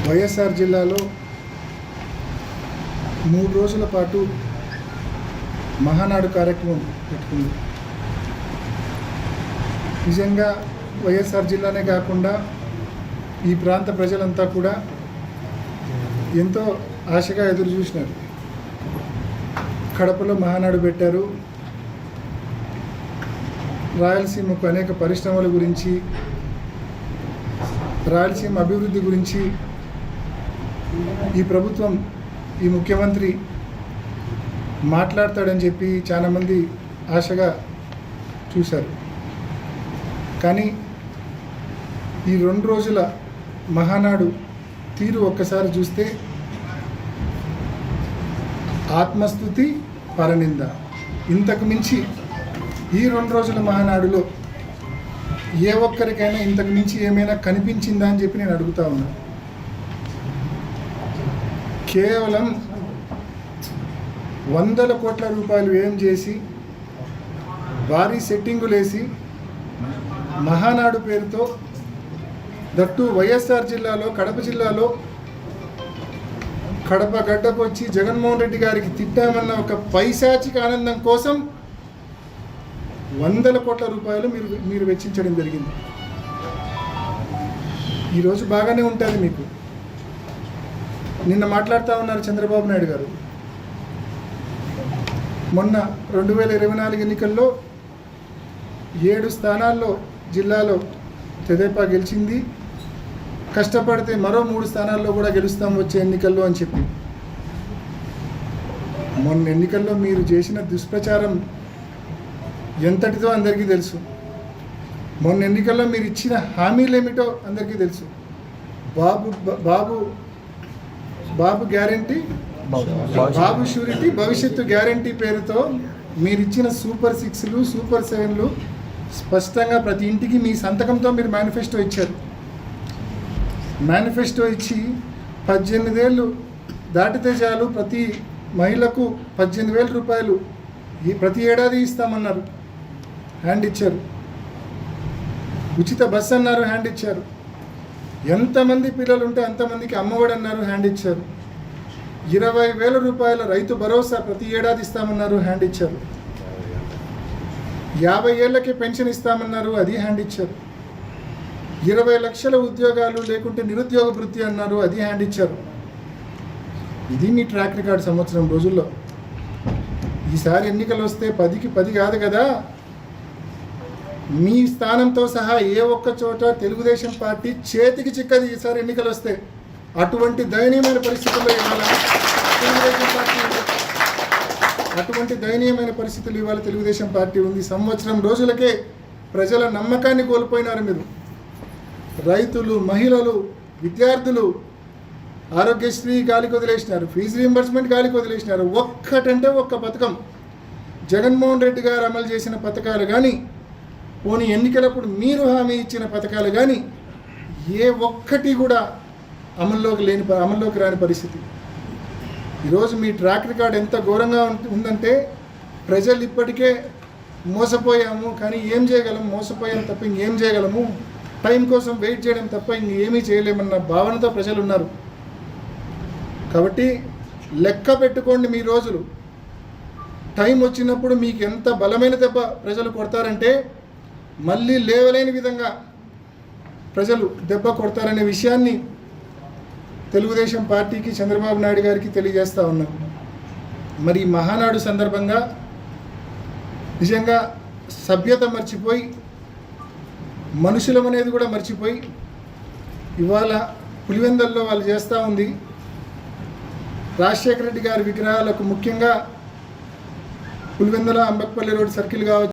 వైఎస్ఆర్ జిల్లాలో 3 రోజుల పాటు మహానాడు కార్యక్రమం పెట్టుకుంది. నిజంగా వైఎస్ఆర్ జిల్లానే కాకుండా ఈ ప్రాంత ప్రజలంతా కూడా ఎంతో ఆశగా ఎదురు చూసినారు. కడపలో మహానాడు పెట్టారు. రాయలసీమకు అనేక పరిశ్రమల గురించి, రాయలసీమ అభివృద్ధి గురించి ఈ ప్రభుత్వం, ఈ ముఖ్యమంత్రి మాట్లాడతాడని చెప్పి చాలామంది ఆశగా చూశారు. కానీ ఈ 2 రోజుల మహానాడు తీరు ఒక్కసారి చూస్తే ఆత్మస్తుతి, పరనింద. ఇంతకు మించి ఈ 2 రోజుల మహానాడులో ఏ ఒక్కరికైనా ఇంతకు మించి ఏమైనా కనిపించిందా అని చెప్పి నేను అడుగుతా ఉన్నా. కేవలం 100 కోట్ల రూపాయలు వ్యయం చేసి భారీ సెట్టింగులేసి మహానాడు పేరుతో, దట్టు వైఎస్ఆర్ జిల్లాలో, కడప జిల్లాలో కడప గడ్డకు వచ్చి జగన్మోహన్ రెడ్డి గారికి తిట్టామన్న ఒక పైశాచిక ఆనందం కోసం 100 కోట్ల రూపాయలు మీరు వెచ్చించడం జరిగింది. ఈరోజు బాగానే ఉంటుంది మీకు. నిన్న మాట్లాడుతూ ఉన్నారు చంద్రబాబు నాయుడు గారు. మొన్న 2024 ఎన్నికల్లో 7 స్థానాల్లో జిల్లాలో తెదేపా గెలిచింది. కష్టపడితే మరో 3 స్థానాల్లో కూడా గెలుస్తాం వచ్చే ఎన్నికల్లో అని చెప్పి. మొన్న ఎన్నికల్లో మీరు చేసిన దుష్ప్రచారం ఎంతటిదో అందరికీ తెలుసు. మొన్న ఎన్నికల్లో మీరు ఇచ్చిన హామీలు ఏమిటో అందరికీ తెలుసు. బాబు గ్యారంటీ, బాబు షూరిటీ, భవిష్యత్తు గ్యారంటీ పేరుతో మీరు ఇచ్చిన సూపర్ 6లు, సూపర్ 7లు స్పష్టంగా ప్రతి ఇంటికి మీ సంతకంతో మీరు మేనిఫెస్టో ఇచ్చారు. మేనిఫెస్టో ఇచ్చి 18 ఏళ్ళు దాటితే చాలు ప్రతి మహిళకు 18,000 రూపాయలు ప్రతి ఏడాది ఇస్తామన్నారు, హ్యాండ్ ఇచ్చారు. ఉచిత బస్సు అన్నారు, హ్యాండ్ ఇచ్చారు. ఎంతమంది పిల్లలు ఉంటే అంతమందికి అమ్మఒడి అన్నారు, హ్యాండ్ ఇచ్చారు. 20,000 రూపాయల రైతు భరోసా ప్రతి ఏడాది ఇస్తామన్నారు, హ్యాండ్ ఇచ్చారు. 50 ఏళ్ళకి పెన్షన్ ఇస్తామన్నారు, అది హ్యాండ్ ఇచ్చారు. 20 లక్షల ఉద్యోగాలు లేకుంటే నిరుద్యోగ వృత్తి అన్నారు, అది హ్యాండ్ ఇచ్చారు. ఇది మీ ట్రాక్ రికార్డ్ సంవత్సరం రోజుల్లో. ఈసారి ఎన్నికలు వస్తే 10కి 10 కాదు కదా. మీ స్థానంతో సహా ఏ ఒక్క చోట తెలుగుదేశం పార్టీ చేతికి చిక్కది ఈసారి ఎన్నికలు వస్తే. అటువంటి దయనీయమైన పరిస్థితుల్లో ఇవాళ తెలుగుదేశం పార్టీ ఉంది. సంవత్సరం రోజులకే ప్రజల నమ్మకాన్ని కోల్పోయినారు మీరు. రైతులు, మహిళలు, విద్యార్థులు ఆరోగ్యశ్రీ గాలికి వదిలేసినారు, ఫీజు రీయింబర్స్మెంట్ గాలికి వదిలేసినారు. ఒక్కటంటే ఒక్క పథకం జగన్మోహన్ రెడ్డి గారు అమలు చేసిన పథకాలు కానీ, పోనీ ఎన్నికలప్పుడు మీరు హామీ ఇచ్చిన పథకాలు కానీ ఏ ఒక్కటి కూడా అమల్లోకి రాని పరిస్థితి. ఈరోజు మీ ట్రాక్ రికార్డ్ ఎంత ఘోరంగా ఉందంటే ప్రజలు ఇప్పటికే మోసపోయాము, కానీ ఏం చేయగలము, మోసపోయాము తప్ప ఇంకేం చేయగలము, టైం కోసం వెయిట్ చేయడం తప్ప ఇంకేమీ చేయలేమన్న భావనతో ప్రజలు ఉన్నారు. కాబట్టి లెక్క పెట్టుకోండి మీ రోజులు. టైం వచ్చినప్పుడు మీకు ఎంత బలమైన దెబ్బ ప్రజలు కొడతారంటే మళ్ళీ లేవలేని విధంగా ప్రజలు దెబ్బ కొడతారనే విషయాన్ని తెలుగుదేశం పార్టీకి, చంద్రబాబు నాయుడు గారికి తెలియజేస్తూ ఉన్నాం. మరి మహానాడు సందర్భంగా నిజంగా సభ్యత మర్చిపోయి, మనుషులం అనేది కూడా మర్చిపోయి ఇవాళ పులివెందల్లో వాళ్ళు చేస్తూ ఉంది. రాజశేఖర రెడ్డి గారి విగ్రహాలకు, ముఖ్యంగా పులివెందల అంబక్పల్లి రోడ్ సర్కిల్ కావచ్చు,